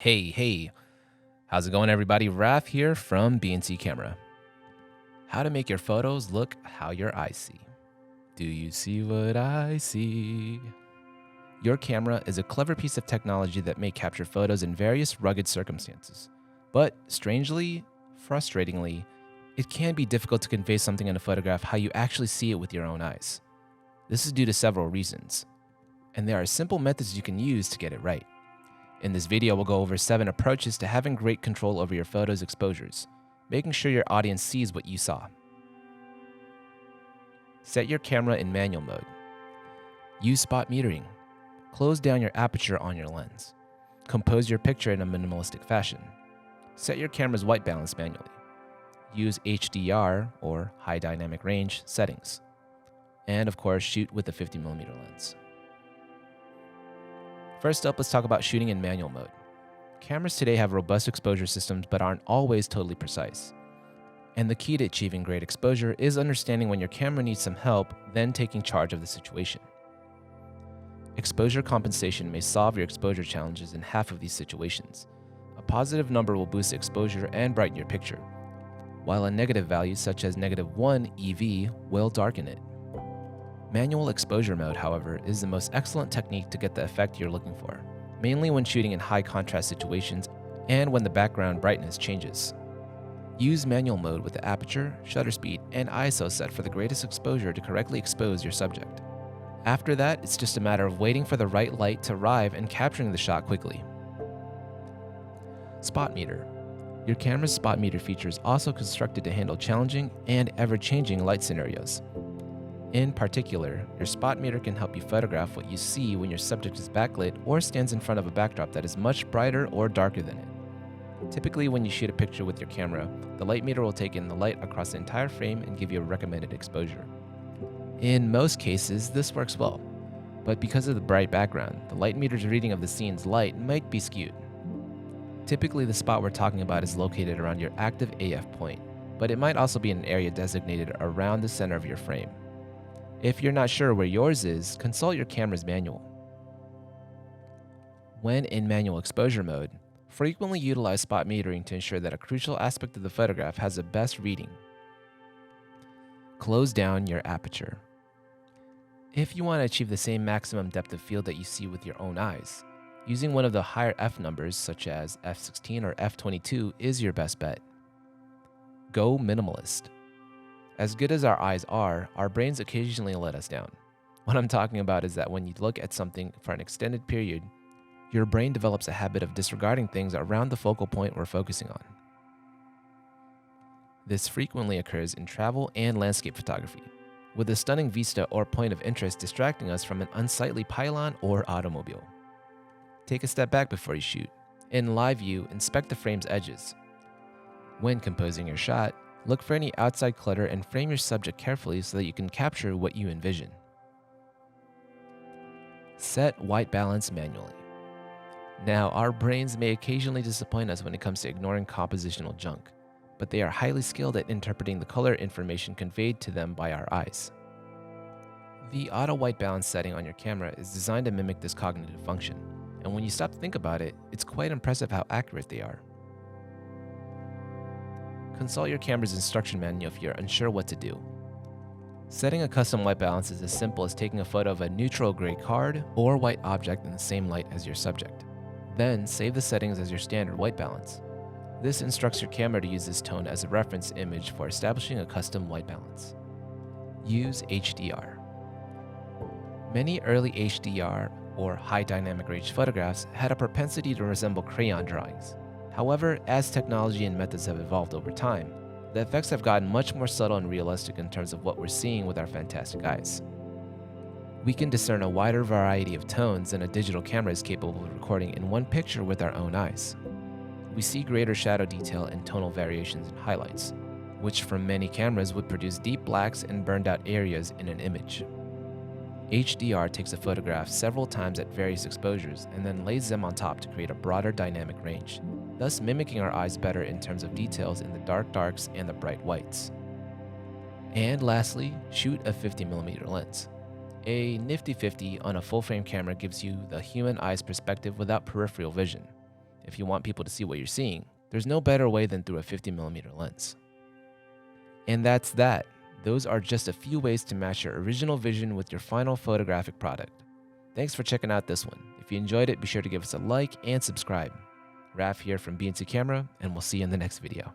Hey, how's it going, everybody? Raf here from BNC Camera. How to make your photos look how your eyes see. Do you see what I see? Your camera is a clever piece of technology that may capture photos in various rugged circumstances. But strangely, frustratingly, it can be difficult to convey something in a photograph how you actually see it with your own eyes. This is due to several reasons, and there are simple methods you can use to get it right. In this video, we'll go over 7 approaches to having great control over your photos' exposures, making sure your audience sees what you saw. Set your camera in manual mode. Use spot metering. Close down your aperture on your lens. Compose your picture in a minimalistic fashion. Set your camera's white balance manually. Use HDR, or high dynamic range, settings. And of course, shoot with a 50mm lens. First up, let's talk about shooting in manual mode. Cameras today have robust exposure systems but aren't always totally precise. And the key to achieving great exposure is understanding when your camera needs some help, then taking charge of the situation. Exposure compensation may solve your exposure challenges in half of these situations. A positive number will boost exposure and brighten your picture, while a negative value such as -1 EV will darken it. Manual exposure mode, however, is the most excellent technique to get the effect you're looking for, mainly when shooting in high contrast situations and when the background brightness changes. Use manual mode with the aperture, shutter speed, and ISO set for the greatest exposure to correctly expose your subject. After that, it's just a matter of waiting for the right light to arrive and capturing the shot quickly. Spot meter. Your camera's spot meter feature is also constructed to handle challenging and ever-changing light scenarios. In particular, your spot meter can help you photograph what you see when your subject is backlit or stands in front of a backdrop that is much brighter or darker than it. Typically, when you shoot a picture with your camera, the light meter will take in the light across the entire frame and give you a recommended exposure. In most cases, this works well, but because of the bright background, the light meter's reading of the scene's light might be skewed. Typically, the spot we're talking about is located around your active AF point, but it might also be in an area designated around the center of your frame. If you're not sure where yours is, consult your camera's manual. When in manual exposure mode, frequently utilize spot metering to ensure that a crucial aspect of the photograph has the best reading. Close down your aperture. If you want to achieve the same maximum depth of field that you see with your own eyes, using one of the higher f numbers such as f16 or f22 is your best bet. Go minimalist. As good as our eyes are, our brains occasionally let us down. What I'm talking about is that when you look at something for an extended period, your brain develops a habit of disregarding things around the focal point we're focusing on. This frequently occurs in travel and landscape photography, with a stunning vista or point of interest distracting us from an unsightly pylon or automobile. Take a step back before you shoot. In live view, inspect the frame's edges. When composing your shot, look for any outside clutter and frame your subject carefully so that you can capture what you envision. Set white balance manually. Now, our brains may occasionally disappoint us when it comes to ignoring compositional junk, but they are highly skilled at interpreting the color information conveyed to them by our eyes. The auto white balance setting on your camera is designed to mimic this cognitive function, and when you stop to think about it, it's quite impressive how accurate they are. Consult your camera's instruction manual if you're unsure what to do. Setting a custom white balance is as simple as taking a photo of a neutral gray card or white object in the same light as your subject. Then save the settings as your standard white balance. This instructs your camera to use this tone as a reference image for establishing a custom white balance. Use HDR. Many early HDR or high dynamic range photographs had a propensity to resemble crayon drawings. However, as technology and methods have evolved over time, the effects have gotten much more subtle and realistic in terms of what we're seeing with our fantastic eyes. We can discern a wider variety of tones than a digital camera is capable of recording in one picture with our own eyes. We see greater shadow detail and tonal variations in highlights, which from many cameras would produce deep blacks and burned out areas in an image. HDR takes a photograph several times at various exposures and then lays them on top to create a broader dynamic range, thus mimicking our eyes better in terms of details in the dark darks and the bright whites. And lastly, shoot a 50mm lens. A nifty 50 on a full-frame camera gives you the human eye's perspective without peripheral vision. if you want people to see what you're seeing, there's no better way than through a 50mm lens. And that's that. Those are just a few ways to match your original vision with your final photographic product. Thanks for checking out this one. If you enjoyed it, be sure to give us a like and subscribe. Raf here from B&C Camera, and we'll see you in the next video.